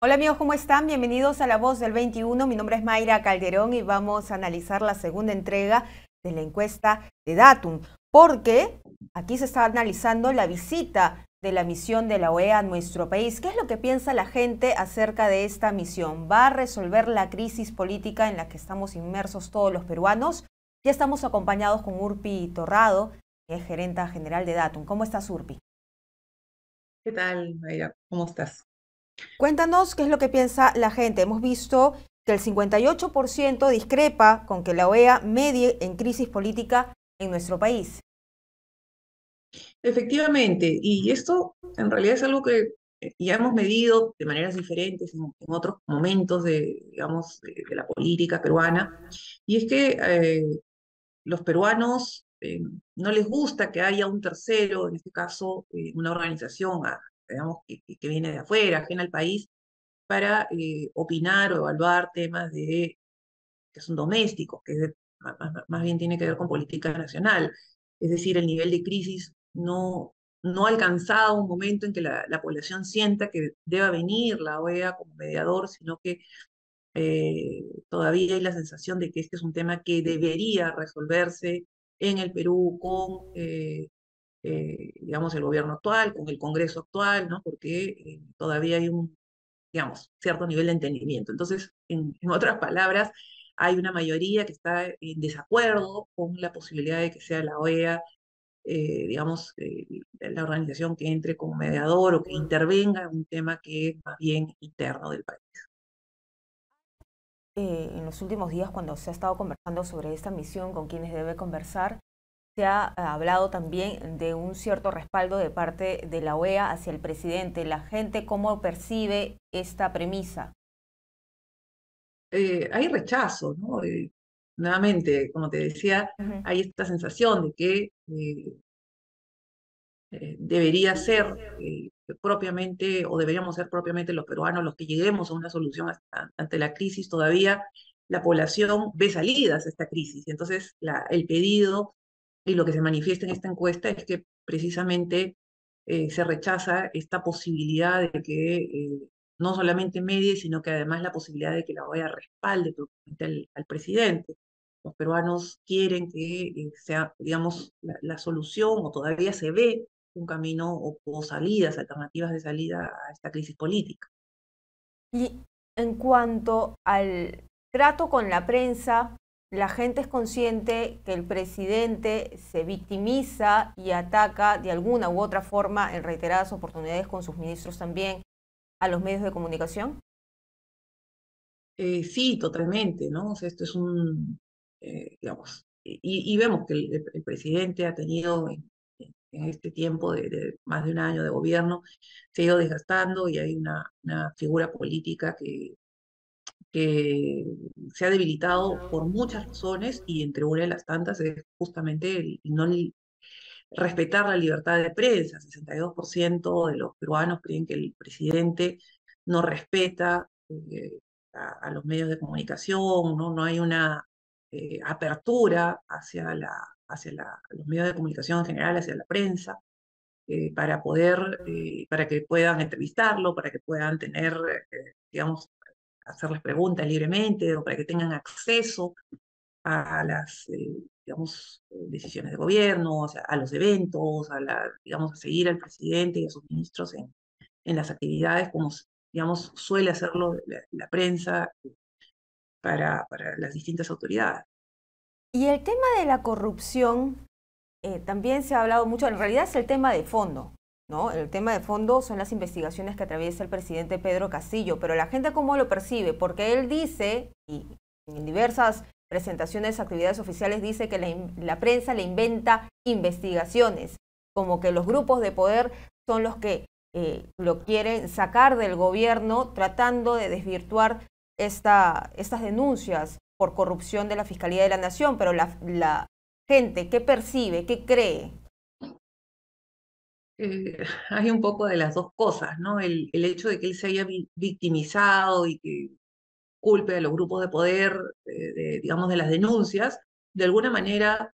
Hola amigos, ¿cómo están? Bienvenidos a La Voz del 21. Mi nombre es Mayra Calderón y vamos a analizar la segunda entrega de la encuesta de Datum, porque aquí se está analizando la visita de la misión de la OEA a nuestro país. ¿Qué es lo que piensa la gente acerca de esta misión? ¿Va a resolver la crisis política en la que estamos inmersos todos los peruanos? Ya estamos acompañados con Urpi Torrado, que es gerenta general de Datum. ¿Cómo estás, Urpi? ¿Qué tal, Mayra? ¿Cómo estás? Cuéntanos qué es lo que piensa la gente. Hemos visto que el 58% discrepa con que la OEA medie en crisis política en nuestro país. Efectivamente, y esto en realidad es algo que ya hemos medido de maneras diferentes en otros momentos de la política peruana, y es que los peruanos no les gusta que haya un tercero, en este caso una organización, digamos, que viene de afuera, ajena al país, para opinar o evaluar temas que son domésticos, más bien tiene que ver con política nacional. Es decir, el nivel de crisis no ha alcanzado un momento en que la población sienta que deba venir la OEA como mediador, sino que todavía hay la sensación de que este es un tema que debería resolverse en el Perú con, digamos, el gobierno actual, con el Congreso actual, ¿no? Porque todavía hay digamos, cierto nivel de entendimiento. Entonces, en otras palabras, hay una mayoría que está en desacuerdo con la posibilidad de que sea la OEA, digamos, la organización que entre como mediador o que intervenga en un tema que es más bien interno del país. En los últimos días, cuando se ha estado conversando sobre esta misión, con quienes debe conversar, se ha hablado también de un cierto respaldo de parte de la OEA hacia el presidente. La gente, ¿cómo percibe esta premisa? Hay rechazo, ¿no? Nuevamente, como te decía, Ujú. hay esta sensación de que debería ser propiamente, o deberíamos ser propiamente los peruanos los que lleguemos a una solución ante la crisis. Todavía la población ve salidas a esta crisis. Entonces, el pedido y lo que se manifiesta en esta encuesta es que precisamente se rechaza esta posibilidad de que no solamente medie, sino que además la posibilidad de que la OEA respalde propiamente al presidente. Los peruanos quieren que sea, digamos, la solución, o todavía se ve un camino o salidas, alternativas de salida a esta crisis política. Y en cuanto al trato con la prensa, la gente es consciente que el presidente se victimiza y ataca de alguna u otra forma en reiteradas oportunidades con sus ministros también a los medios de comunicación. Sí, totalmente, ¿no? O sea, esto es digamos, y vemos que el presidente ha tenido en este tiempo de más de un año de gobierno, se ha ido desgastando y hay una figura política que se ha debilitado por muchas razones, y entre una de las tantas es justamente el no respetar la libertad de prensa. 62% de los peruanos creen que el presidente no respeta a los medios de comunicación, ¿no? No hay una apertura los medios de comunicación en general, hacia la prensa, para que puedan entrevistarlo, para que puedan tener, digamos, hacerles preguntas libremente, o para que tengan acceso a las, digamos, decisiones de gobierno, o sea, a los eventos, digamos, a seguir al presidente y a sus ministros en las actividades, como, digamos, suele hacerlo la prensa para las distintas autoridades. Y el tema de la corrupción también se ha hablado mucho, en realidad es el tema de fondo, ¿no? El tema de fondo son las investigaciones que atraviesa el presidente Pedro Castillo, pero la gente cómo lo percibe, porque él dice, y en diversas presentaciones, actividades oficiales, dice que la prensa le inventa investigaciones, como que los grupos de poder son los que lo quieren sacar del gobierno tratando de desvirtuar estas denuncias por corrupción de la Fiscalía de la Nación, pero la gente, ¿qué percibe? ¿Qué cree? Hay un poco de las dos cosas, ¿no? El hecho de que él se haya victimizado y que culpe a los grupos de poder, digamos, de las denuncias, de alguna manera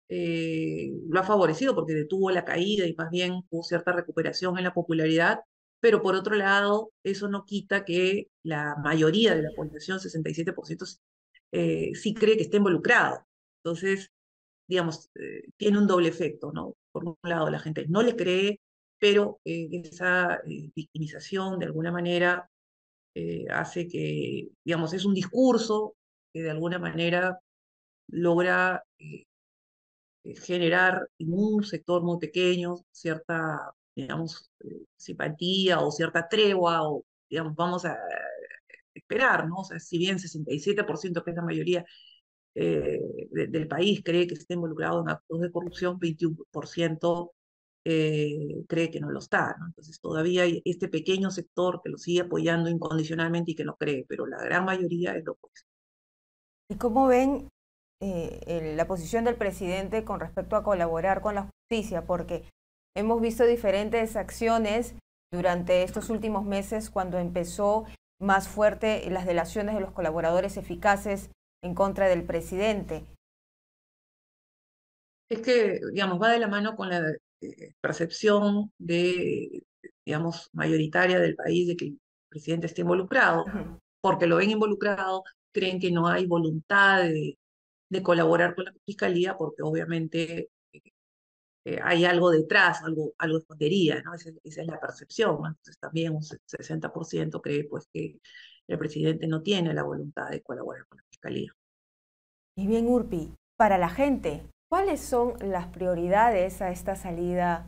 lo ha favorecido porque detuvo la caída y más bien hubo cierta recuperación en la popularidad, pero por otro lado, eso no quita que la mayoría de la población, 67%, sí cree que está involucrado. Entonces, digamos, tiene un doble efecto, ¿no? Por un lado, la gente no le cree, pero esa victimización de alguna manera hace que, digamos, es un discurso que de alguna manera logra generar en un sector muy pequeño cierta, digamos, simpatía o cierta tregua, o, digamos, vamos a esperar, ¿no? O sea, si bien 67%, que es la mayoría del país, cree que está involucrado en actos de corrupción, 21% cree que no lo está, ¿no? Entonces todavía hay este pequeño sector que lo sigue apoyando incondicionalmente y que no cree, pero la gran mayoría es lo opuesto. ¿Y cómo ven la posición del presidente con respecto a colaborar con la justicia? Porque hemos visto diferentes acciones durante estos últimos meses cuando empezó más fuerte las delaciones de los colaboradores eficaces en contra del presidente. Es que, digamos, va de la mano con la percepción digamos, mayoritaria del país de que el presidente está involucrado. Ujú. Porque lo ven involucrado, creen que no hay voluntad de colaborar con la fiscalía, porque obviamente hay algo detrás, algo escondería, ¿no? Esa es la percepción, ¿no? Entonces también un 60% cree pues que el presidente no tiene la voluntad de colaborar con la fiscalía. Y bien, Urpi, para la gente, ¿cuáles son las prioridades a esta salida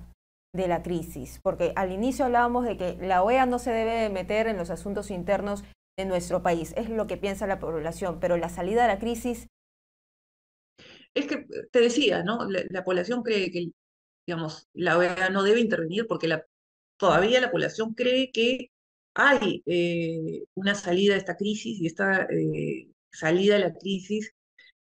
de la crisis? Porque al inicio hablábamos de que la OEA no se debe de meter en los asuntos internos de nuestro país, es lo que piensa la población, pero la salida de la crisis, Es que te decía, ¿no? La población cree que, digamos, la OEA no debe intervenir porque todavía la población cree que hay una salida de esta crisis, y esta salida de la crisis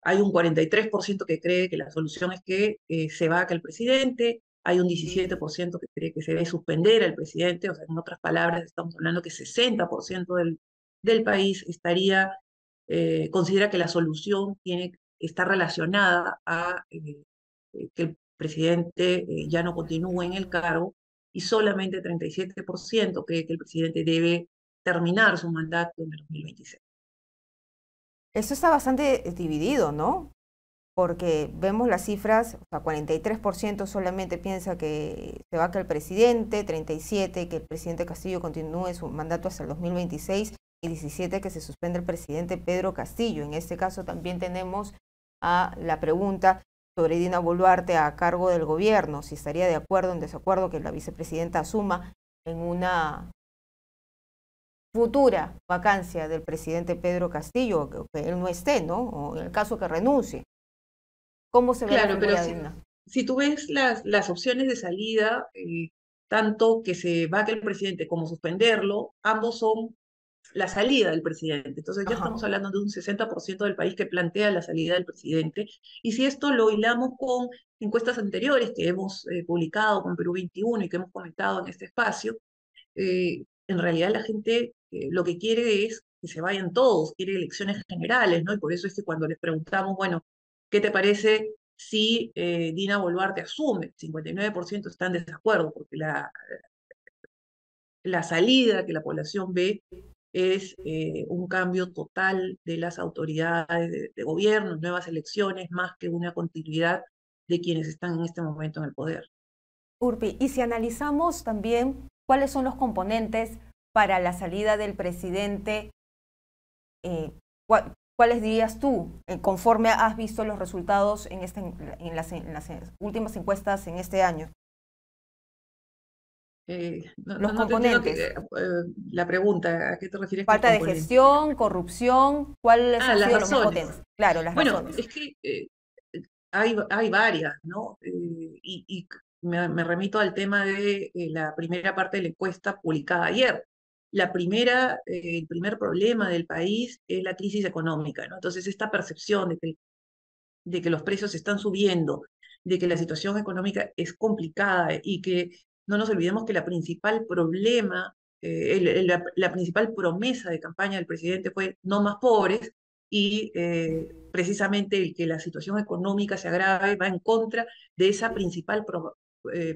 hay un 43% que cree que la solución es que se vaque el presidente, hay un 17% que cree que se debe suspender al presidente, o sea, en otras palabras, estamos hablando que 60% del país considera que la solución está relacionada a que el presidente ya no continúe en el cargo, y solamente 37% cree que el presidente debe terminar su mandato en el 2026. eso está bastante dividido, ¿no? Porque vemos las cifras, o sea, 43% solamente piensa que se va a que el presidente, 37% que el presidente Castillo continúe su mandato hasta el 2026 y 17% que se suspende el presidente Pedro Castillo. En este caso también tenemos a la pregunta sobre Dina Boluarte a cargo del gobierno, si estaría de acuerdo o en desacuerdo que la vicepresidenta asuma en una futura vacancia del presidente Pedro Castillo, que él no esté, ¿no? O en el caso que renuncie. ¿Cómo se ve la Claro, pero figura de una? si tú ves las opciones de salida, tanto que se vaque el presidente como suspenderlo, ambos son la salida del presidente. Entonces ya Ajá. estamos hablando de un 60% del país que plantea la salida del presidente. Y si esto lo hilamos con encuestas anteriores que hemos publicado con Perú 21 y que hemos comentado en este espacio, en realidad la gente lo que quiere es que se vayan todos, quiere elecciones generales, ¿no? Y por eso es que cuando les preguntamos, bueno, ¿qué te parece si Dina Boluarte asume? 59% están en desacuerdo, porque la salida que la población ve es un cambio total de las autoridades de gobierno, nuevas elecciones, más que una continuidad de quienes están en este momento en el poder. Urpi, y si analizamos también cuáles son los componentes para la salida del presidente, ¿cuáles dirías tú, conforme has visto los resultados en las últimas encuestas en este año? Los No te entiendo componentes. la pregunta, ¿a qué te refieres con Falta de componentes? gestión, corrupción, ¿cuáles Ah, han las sido los más razones. potentes? Claro, las Bueno, razones. es que hay varias, ¿no? Y me remito al tema de la primera parte de la encuesta publicada ayer. El primer problema del país es la crisis económica, ¿no? Entonces, esta percepción de que los precios están subiendo, de que la situación económica es complicada y que no nos olvidemos que la principal problema, la principal promesa de campaña del presidente fue no más pobres, y precisamente el que la situación económica se agrave va en contra de esa principal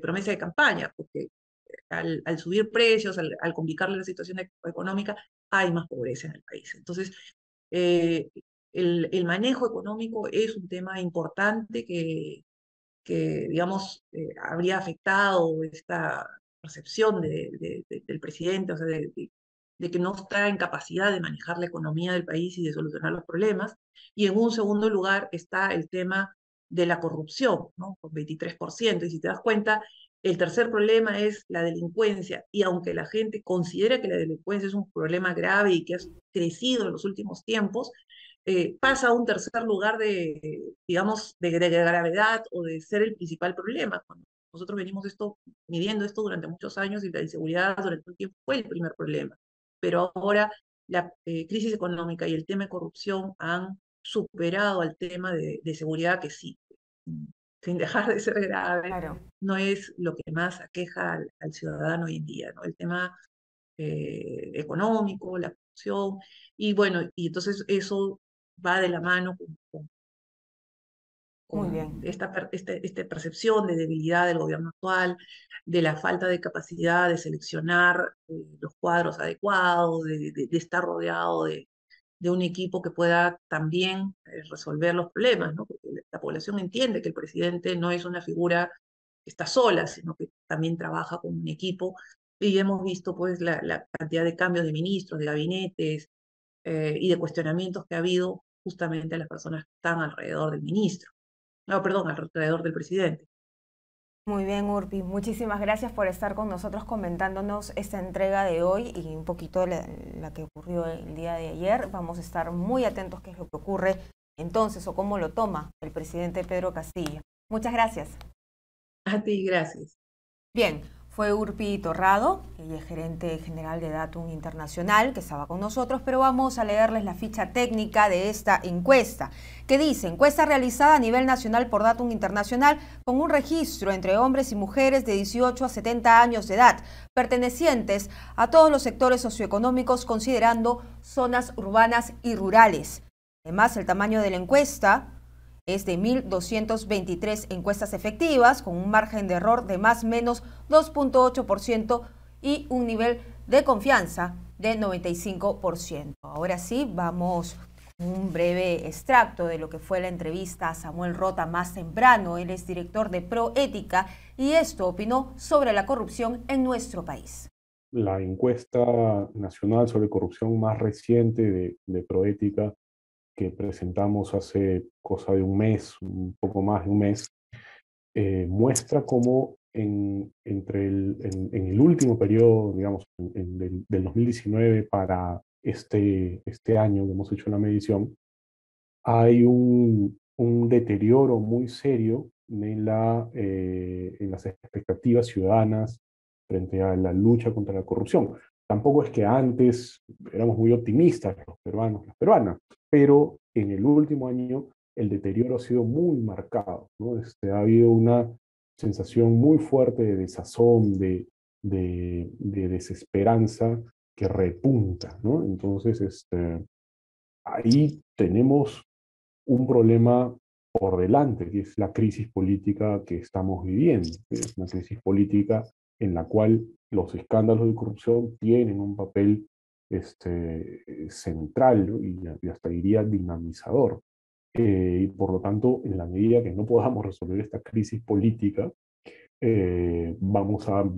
promesa de campaña, porque al subir precios, al complicarle la situación económica, hay más pobreza en el país. Entonces, eh, el manejo económico es un tema importante que digamos, habría afectado esta percepción del presidente, o sea, de que no está en capacidad de manejar la economía del país y de solucionar los problemas. Y en un segundo lugar está el tema de la corrupción, ¿no? Con 23%. Y si te das cuenta, el tercer problema es la delincuencia. Y aunque la gente considera que la delincuencia es un problema grave y que ha crecido en los últimos tiempos, pasa a un tercer lugar digamos, de gravedad o de ser el principal problema. Cuando nosotros venimos midiendo esto durante muchos años y la inseguridad durante un tiempo fue el primer problema. Pero ahora la crisis económica y el tema de corrupción han superado al tema de seguridad que sí, sin dejar de ser grave, Claro. no es lo que más aqueja al ciudadano hoy en día, ¿no? El tema económico, la corrupción, y bueno, y entonces eso va de la mano Muy con bien. esta percepción de debilidad del gobierno actual, de la falta de capacidad de seleccionar los cuadros adecuados, de estar rodeado de un equipo que pueda también resolver los problemas, ¿no? Porque la población entiende que el presidente no es una figura que está sola, sino que también trabaja con un equipo. Y hemos visto pues la cantidad de cambios de ministros, de gabinetes y de cuestionamientos que ha habido justamente a las personas que están alrededor del ministro. No, perdón, alrededor del presidente. Muy bien, Urpi. Muchísimas gracias por estar con nosotros comentándonos esta entrega de hoy y un poquito la que ocurrió el día de ayer. Vamos a estar muy atentos qué es lo que ocurre entonces o cómo lo toma el presidente Pedro Castillo. Muchas gracias. A ti, gracias. Bien, fue Urpi Torrado, ella es gerente general de Datum Internacional, que estaba con nosotros, pero vamos a leerles la ficha técnica de esta encuesta, que dice, encuesta realizada a nivel nacional por Datum Internacional con un registro entre hombres y mujeres de 18 a 70 años de edad, pertenecientes a todos los sectores socioeconómicos, considerando zonas urbanas y rurales. Además, el tamaño de la encuesta es de 1.223 encuestas efectivas, con un margen de error de más o menos 2.8% y un nivel de confianza de 95%. Ahora sí, vamos con un breve extracto de lo que fue la entrevista a Samuel Rota más temprano. Él es director de Proética y esto opinó sobre la corrupción en nuestro país. La encuesta nacional sobre corrupción más reciente de Proética que presentamos hace cosa de un mes, un poco más de un mes, muestra cómo en el último periodo, digamos, del 2019 para este año que hemos hecho la medición, hay un deterioro muy serio en las expectativas ciudadanas frente a la lucha contra la corrupción. Tampoco es que antes éramos muy optimistas los peruanos, las peruanas, pero en el último año el deterioro ha sido muy marcado, ¿no? Ha habido una sensación muy fuerte de desazón, de desesperanza que repunta, ¿no? Entonces, ahí tenemos un problema por delante, que es la crisis política que estamos viviendo. Es una crisis política en la cual los escándalos de corrupción tienen un papel central, ¿no? Y hasta diría dinamizador. Y por lo tanto, en la medida que no podamos resolver esta crisis política, vamos a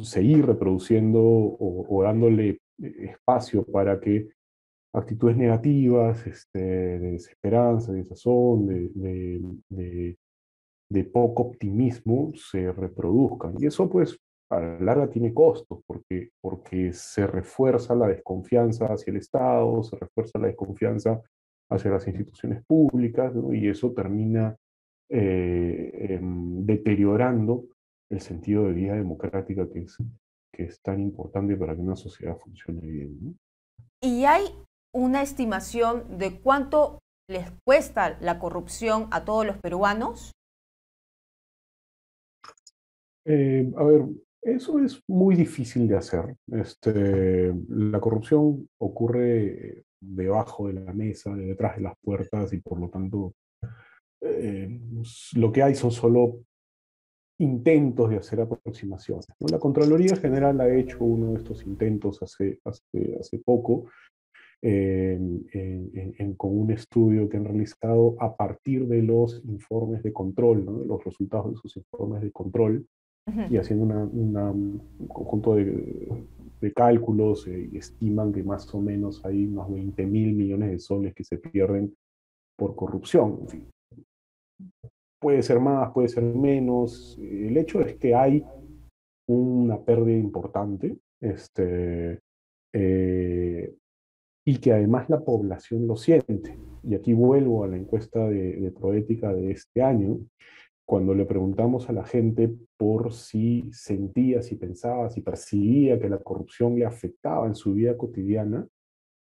seguir reproduciendo o dándole espacio para que actitudes negativas, de desesperanza, de desazón, de poco optimismo se reproduzcan. Y eso pues a la larga tiene costos, porque se refuerza la desconfianza hacia el Estado, se refuerza la desconfianza hacia las instituciones públicas, ¿no? Y eso termina deteriorando el sentido de vida democrática que es tan importante para que una sociedad funcione bien, ¿no? ¿Y hay una estimación de cuánto les cuesta la corrupción a todos los peruanos? A ver, eso es muy difícil de hacer. La corrupción ocurre debajo de la mesa, detrás de las puertas, y por lo tanto lo que hay son solo intentos de hacer aproximaciones, ¿no? La Contraloría General ha hecho uno de estos intentos hace poco, con un estudio que han realizado a partir de los informes de control, ¿no? Los resultados de sus informes de control, y haciendo un conjunto de cálculos, estiman que más o menos hay unos 20.000 millones de soles que se pierden por corrupción. En fin, puede ser más, puede ser menos. El hecho es que hay una pérdida importante, y que además la población lo siente. Y aquí vuelvo a la encuesta de Proética de este año, cuando le preguntamos a la gente por si sentía, si pensaba, si percibía que la corrupción le afectaba en su vida cotidiana,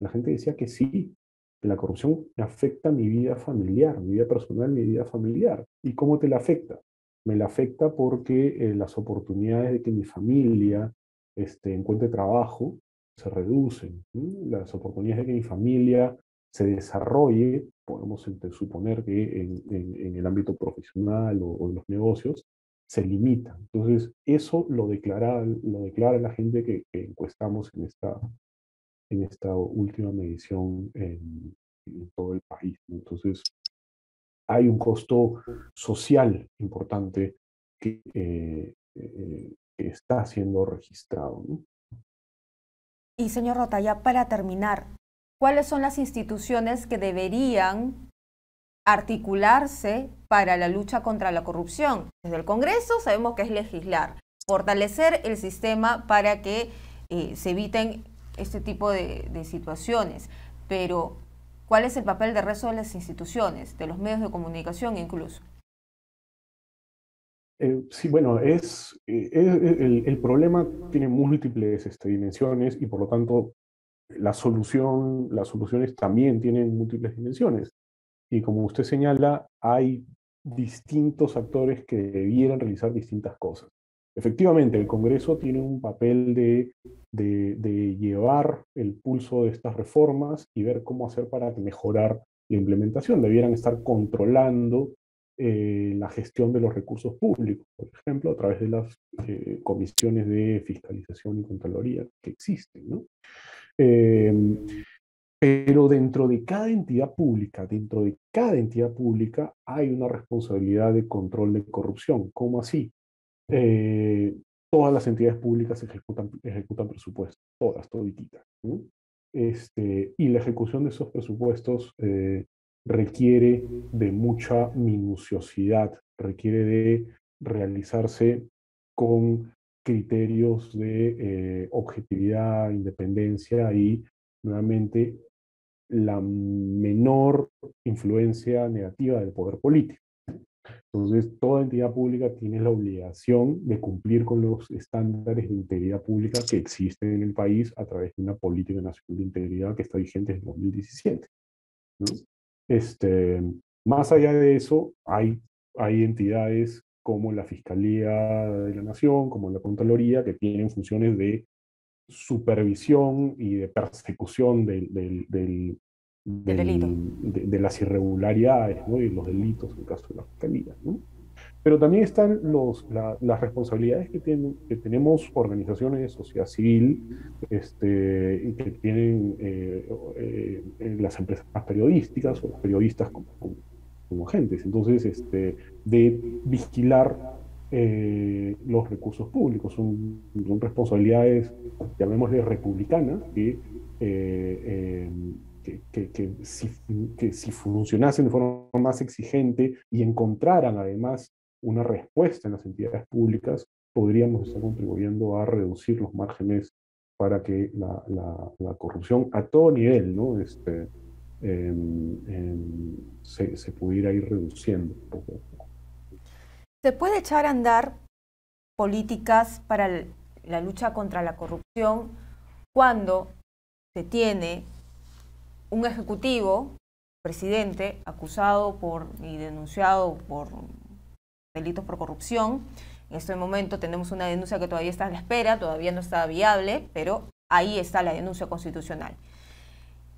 la gente decía que sí, que la corrupción me afecta mi vida familiar, mi vida personal, mi vida familiar. ¿Y cómo te la afecta? Me la afecta porque las oportunidades de que mi familia encuentre trabajo se reducen, ¿sí? Las oportunidades de que mi familia se desarrolle, podemos suponer que en el ámbito profesional o en los negocios, se limita. Entonces, eso lo declara la gente que encuestamos en esta última medición en todo el país, ¿no? Entonces, hay un costo social importante que está siendo registrado, ¿no? Y señor Rota, ya para terminar, ¿cuáles son las instituciones que deberían articularse para la lucha contra la corrupción? Desde el Congreso sabemos que es legislar, fortalecer el sistema para que se eviten este tipo de situaciones, pero ¿cuál es el papel del resto de las instituciones, de los medios de comunicación incluso? Sí, bueno, el problema tiene múltiples dimensiones y por lo tanto las soluciones también tienen múltiples dimensiones. Y como usted señala, hay distintos actores que debieran realizar distintas cosas. Efectivamente, el Congreso tiene un papel de llevar el pulso de estas reformas y ver cómo hacer para mejorar la implementación. Debieran estar controlando la gestión de los recursos públicos, por ejemplo, a través de las comisiones de fiscalización y contraloría que existen, ¿no? Pero dentro de cada entidad pública, hay una responsabilidad de control de corrupción. ¿Cómo así? Eh, Todas las entidades públicas ejecutan presupuestos, todas, todititas, ¿no? Y la ejecución de esos presupuestos requiere de mucha minuciosidad, requiere de realizarse con criterios de objetividad, independencia y, nuevamente, la menor influencia negativa del poder político. Entonces, toda entidad pública tiene la obligación de cumplir con los estándares de integridad pública que existen en el país a través de una política nacional de integridad que está vigente desde 2017, ¿no? Más allá de eso, hay entidades como la Fiscalía de la Nación, como la Contraloría, que tienen funciones de supervisión y de persecución El delito. de las irregularidades, ¿no? Y los delitos en el caso de la Fiscalía, ¿no? Pero también están las responsabilidades que tenemos organizaciones de sociedad civil, y que tienen las empresas periodísticas o los periodistas como agentes. Entonces, de vigilar los recursos públicos. Son responsabilidades, llamémosle republicanas, que si funcionasen de forma más exigente y encontraran además una respuesta en las entidades públicas, podríamos estar contribuyendo a reducir los márgenes para que la corrupción a todo nivel, ¿no? Se pudiera ir reduciendo un poco. ¿Se puede echar a andar políticas para la lucha contra la corrupción cuando se tiene un ejecutivo, presidente, acusado y denunciado por delitos por corrupción? En este momento tenemos una denuncia que todavía está a la espera, todavía no está viable, pero ahí está la denuncia constitucional.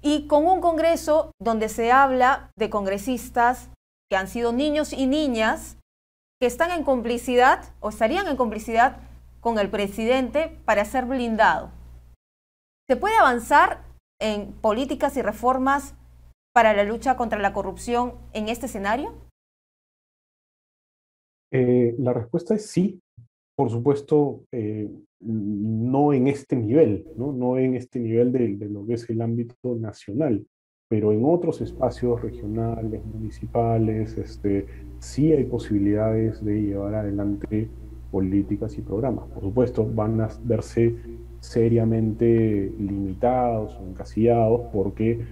Y con un Congreso donde se habla de congresistas que han sido niños y niñas que están en complicidad o estarían en complicidad con el presidente para ser blindado. ¿Se puede avanzar en políticas y reformas para la lucha contra la corrupción en este escenario? La respuesta es sí. Por supuesto, no en este nivel, no en este nivel de lo que es el ámbito nacional, pero en otros espacios regionales, municipales, sí hay posibilidades de llevar adelante políticas y programas. Por supuesto, van a verse seriamente limitados o encasillados porque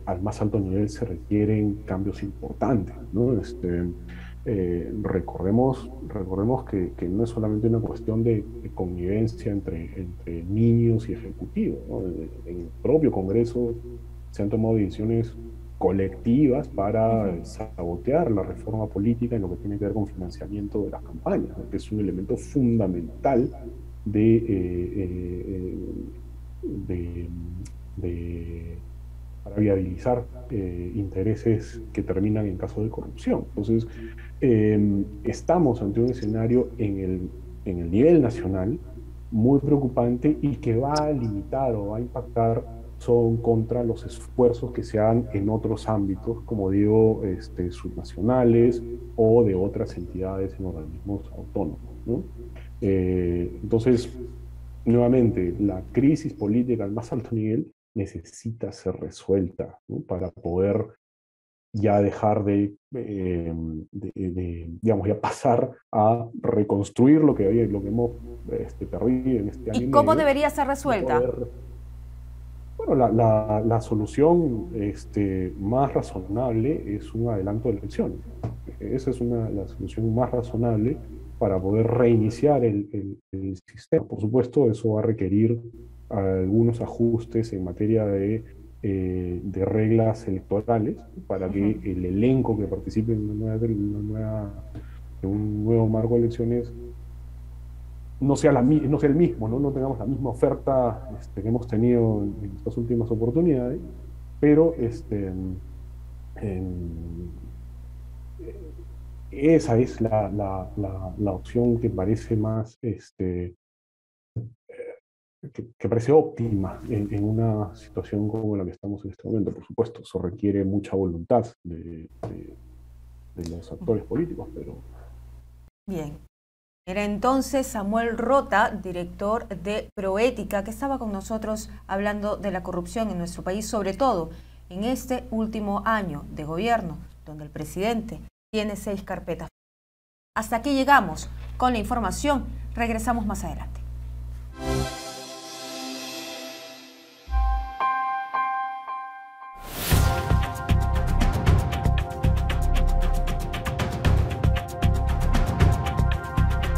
al más alto nivel se requieren cambios importantes, ¿no? Recordemos que no es solamente una cuestión de convivencia entre niños y ejecutivos, ¿no? En el propio Congreso se han tomado decisiones colectivas para sabotear la reforma política en lo que tiene que ver con financiamiento de las campañas, ¿no? Que es un elemento fundamental para viabilizar intereses que terminan en caso de corrupción. Entonces, estamos ante un escenario en el nivel nacional muy preocupante y que va a limitar o va a impactar son contra los esfuerzos que se hagan en otros ámbitos, como digo, subnacionales o de otras entidades en organismos autónomos, ¿no? Entonces, nuevamente, la crisis política al más alto nivel necesita ser resuelta, ¿no? Para poder ya dejar digamos, ya pasar a reconstruir lo que hemos perdido en este año y medio. ¿Y cómo debería ser resuelta? Bueno, la solución más razonable es un adelanto de elecciones. Esa es la solución más razonable para poder reiniciar el sistema. Por supuesto, eso va a requerir algunos ajustes en materia de reglas electorales para que el elenco que participe en un nuevo marco de elecciones no sea el mismo, ¿no? No tengamos la misma oferta que hemos tenido en estas últimas oportunidades, pero esa es la opción que parece más, que parece óptima en una situación como la que estamos en este momento. Por supuesto, eso requiere mucha voluntad de los actores políticos, pero... Bien. Era entonces Samuel Rota, director de Proética, que estaba con nosotros hablando de la corrupción en nuestro país, sobre todo en este último año de gobierno, donde el presidente tiene 6 carpetas. Hasta aquí llegamos con la información. Regresamos más adelante.